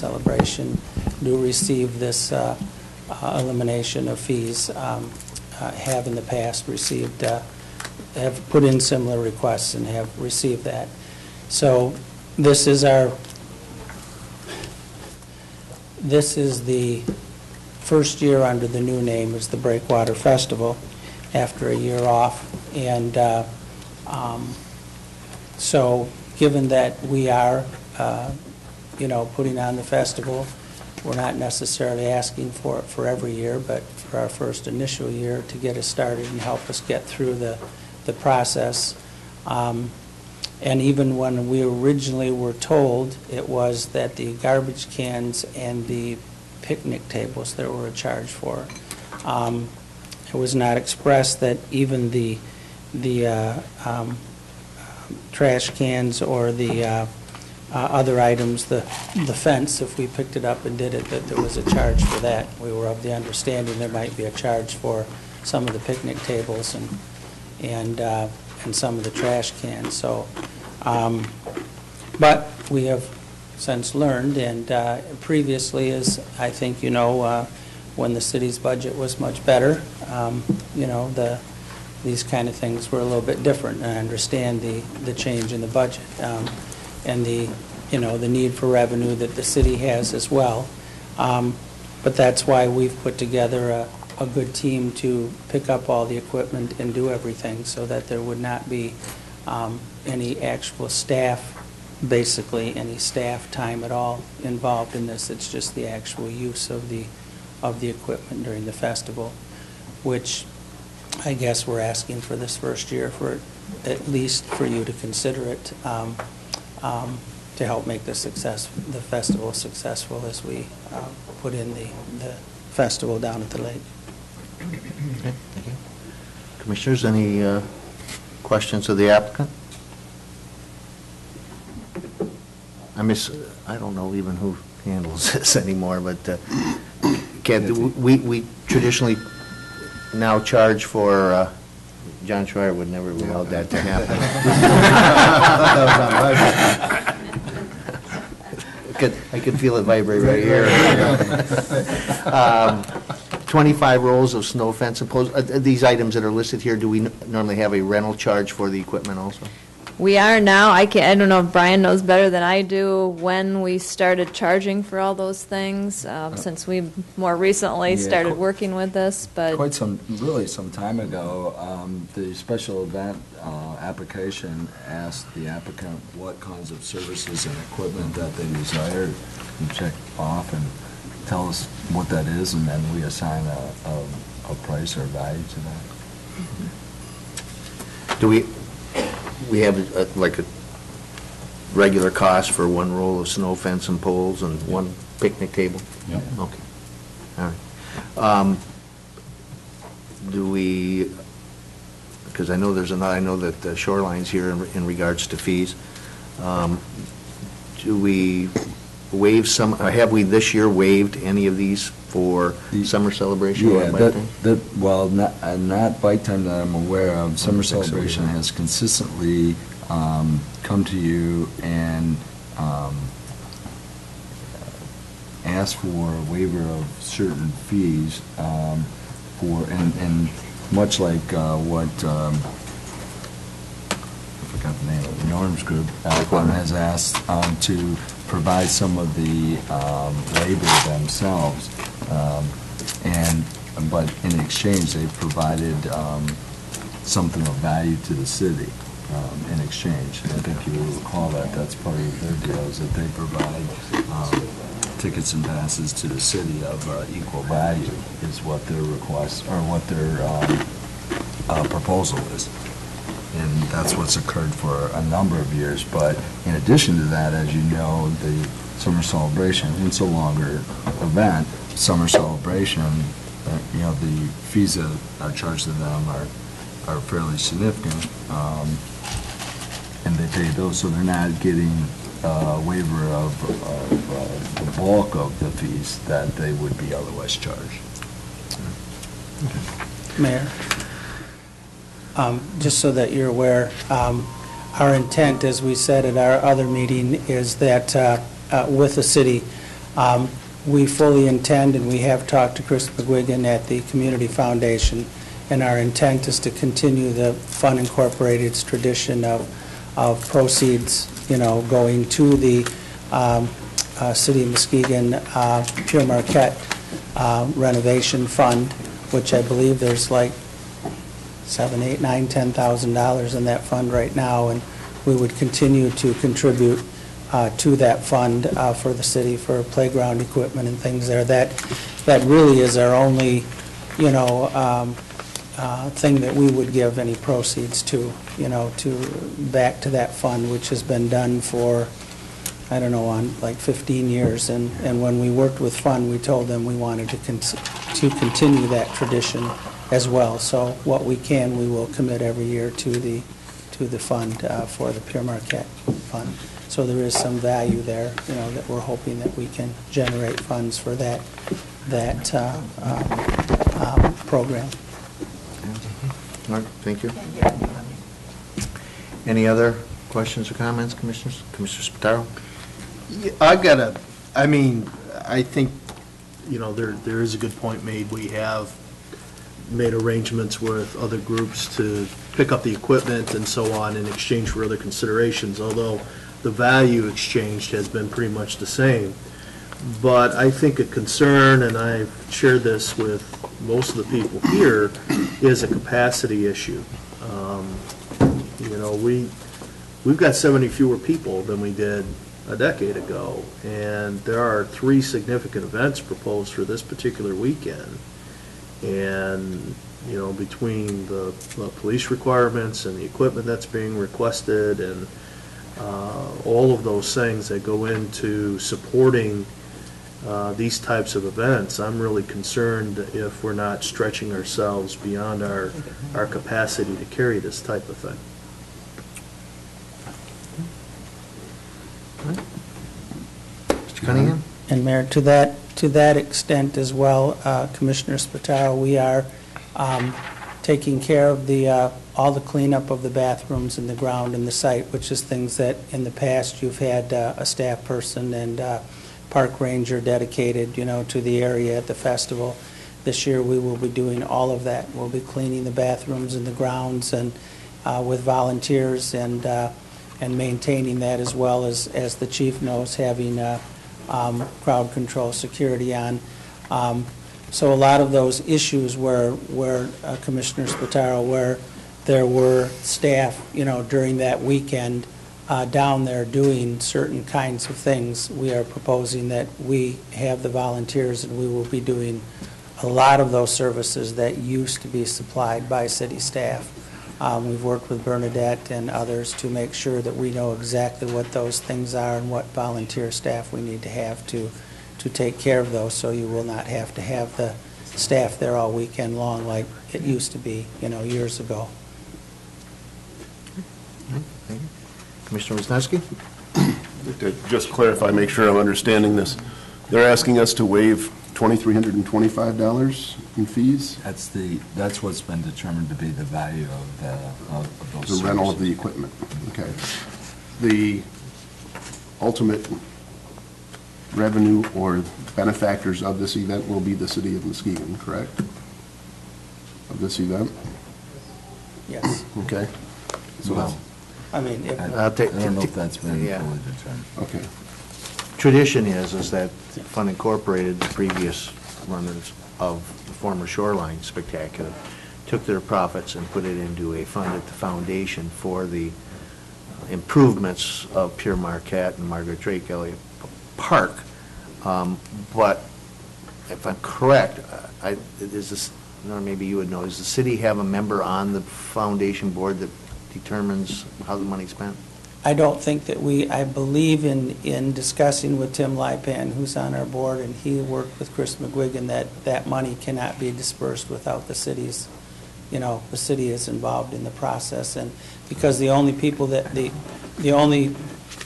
celebration do receive this elimination of fees, have in the past received, have put in similar requests and have received that. So this is the first year under the new name is the Breakwater Festival after a year off. And so given that we are, putting on the festival, we're not necessarily asking for it for every year, but for our first initial year to get us started and help us get through the process. And even when we originally were told, it was that the garbage cans and the picnic tables that were a charge for. It was not expressed that even the trash cans or the other items, the fence, if we picked it up and did it, that there was a charge for that. We were of the understanding there might be a charge for some of the picnic tables and some of the trash cans. So, but we have since learned, and previously, as I think when the city's budget was much better, these kind of things were a little bit different. And I understand the change in the budget and the need for revenue that the city has as well. But that's why we've put together a good team to pick up all the equipment and do everything, so that there would not be any actual staff, basically any staff time at all involved in this. It's just the actual use of the equipment during the festival, which I guess we're asking for this first year, for at least for you to consider it, to help make the festival successful as we put in the festival down at the lake. Okay, thank you. Commissioners, any questions of the applicant? I don't know even who handles this anymore, but we traditionally now charge for, John Schreier would never have allowed that to happen. I could feel it vibrate right here. 25 rolls of snow fence and poles. These items that are listed here, do we normally have a rental charge for the equipment also? We are now. I don't know if Brian knows better than I do when we started charging for all those things, since we more recently started working with this. But really some time ago, the special event application asked the applicant what kinds of services and equipment that they desired, and check off and tell us what that is, and then we assign a price or value to that. Do we have like a regular cost for one roll of snow fence and poles and one picnic table? Yeah. Okay. All right. Do we, because I know there's I know that the Shoreline's here in regards to fees. Do we waive some, have we this year waived any of these for summer celebration? Yeah, well, not bike time that I'm aware of. Summer celebration has consistently come to you and asked for a waiver of certain fees and much like what I forgot the name of the Norm's group has asked to provide some of the labor themselves, but in exchange they provided something of value to the city in exchange. And I think you will recall that that's part of their deal, is that they provide tickets and passes to the city of equal value is what their request or what their proposal is. And that's what's occurred for a number of years. But in addition to that, as you know, the summer celebration, it's a longer event. Summer celebration, the fees that are charged to them are fairly significant, and they pay those, so they're not getting a waiver of the bulk of the fees that they would be otherwise charged. Okay. Mayor? Just so that you're aware, our intent, as we said at our other meeting, is that with the city, We fully intend, and we have talked to Chris McGuigan at the Community Foundation, and our intent is to continue the Fund Incorporated's tradition of proceeds, going to the City of Muskegon Pure Marquette renovation fund, which I believe there's like $7,000, $8,000, $9,000, $10,000 in that fund right now, and we would continue to contribute to that fund for the city for playground equipment and things there. That really is our only, thing that we would give any proceeds to, back to that fund, which has been done for, I don't know, on like 15 years. And when we worked with Fund, we told them we wanted to continue that tradition as well. So what we can, we will commit every year to the fund for the Pure Marquette Fund. So there is some value there, that we're hoping that we can generate funds for that program. All right, thank you. Any other questions or comments, Commissioners? Commissioner Spataro? Yeah, I think, there is a good point made. We have made arrangements with other groups to pick up the equipment and so on in exchange for other considerations, although the value exchanged has been pretty much the same. But I think a concern, and I've shared this with most of the people here, is a capacity issue. We've got 70 fewer people than we did a decade ago, and there are 3 significant events proposed for this particular weekend. And, between the police requirements and the equipment that's being requested and all of those things that go into supporting these types of events, I'm really concerned if we're not stretching ourselves beyond our capacity to carry this type of thing. Mr. Cunningham? And Mayor, to that extent as well, Commissioner Spataro, we are taking care of all the cleanup of the bathrooms and the ground and the site, which is things that in the past you've had a staff person and park ranger dedicated, to the area at the festival. This year we will be doing all of that. We'll be cleaning the bathrooms and the grounds and with volunteers and maintaining that, as well as the chief knows, having crowd control security on. So a lot of those issues where Commissioner Spataro, where there were staff, during that weekend down there doing certain kinds of things, we are proposing that we have the volunteers and we will be doing a lot of those services that used to be supplied by city staff. We've worked with Bernadette and others to make sure that we know exactly what those things are and what volunteer staff we need to have to take care of those, so you will not have to have the staff there all weekend long like it used to be, years ago. Thank you. Commissioner Wisniewski? To just clarify, make sure I'm understanding this. They're asking us to waive $2,325 in fees? That's what's been determined to be the value of those The rental of the equipment. Okay. The ultimate revenue or benefactors of this event will be the city of Muskegon, correct? Of this event? Yes. Okay. So Well, I mean, I don't know if that's been Yeah. fully determined. okay. Tradition is that Fund Incorporated, the previous runners of the former Shoreline Spectacular, took their profits and put it into a fund at the foundation for the improvements of Pure Marquette and Margaret Drake Elliott Park. But if I'm correct, is this, maybe you would know, does the city have a member on the foundation board that determines how the money's spent? I don't think that I believe in discussing with Tim Lipan, who's on our board, and he worked with Chris McGuigan, that money cannot be dispersed without the city's, the city is involved in the process. And because the only people the only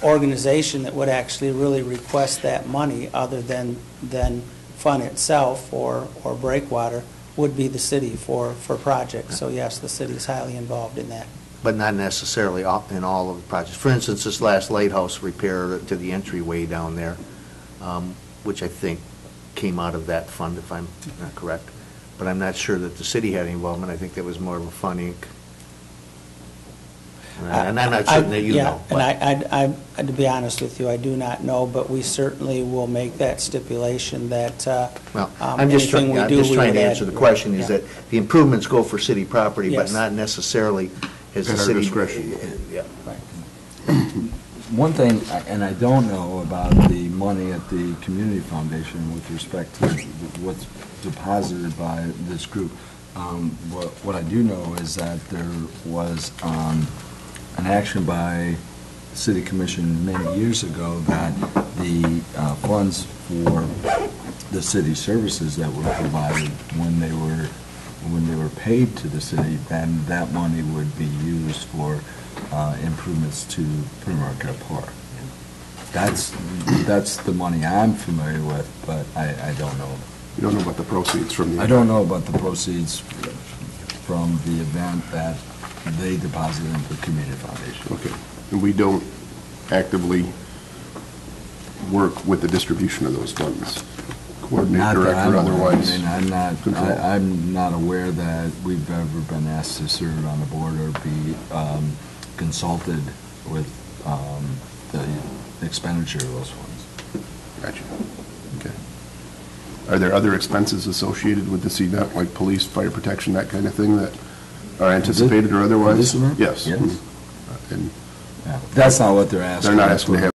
organization that would actually really request that money, other than Fund itself or Breakwater, would be the city for projects. So yes, the city is highly involved in that. But not necessarily in all of the projects. For instance, this last lighthouse repair to the entryway down there, which I think came out of that fund, if I'm not correct. But I'm not sure that the city had any involvement. I think that was more of a Fun Inc. And I'm not certain that you know. And to be honest with you, I do not know, but we certainly will make that stipulation that Well, I'm just trying anything we do, we to would answer add- the question, is yeah. that the improvements go for city property, but Yes. not necessarily as the At our city. discretion. Yeah. One thing, and I don't know about the money at the community foundation with respect to what's deposited by this group. What I do know is that there was an action by the city commission many years ago that the funds for the city services that were provided when they were paid to the city, then that money would be used for improvements to Primerica Park. That's the money I'm familiar with, but I don't know. You don't know about the proceeds from the... I don't know about the proceeds from the event that they deposited into the community foundation. Okay. And we don't actively work with the distribution of those funds? Coordinate, Not that direct, I'm or aware of. otherwise? I mean, control? I'm not aware that we've ever been asked to serve on the board or be consulted with the expenditure of those funds. Gotcha. Okay. Are there other expenses associated with this event, like police, fire protection, that kind of thing, that are anticipated or otherwise? For this event? Yes. Yes. And Yeah. That's not what they're asking. they're not asking to have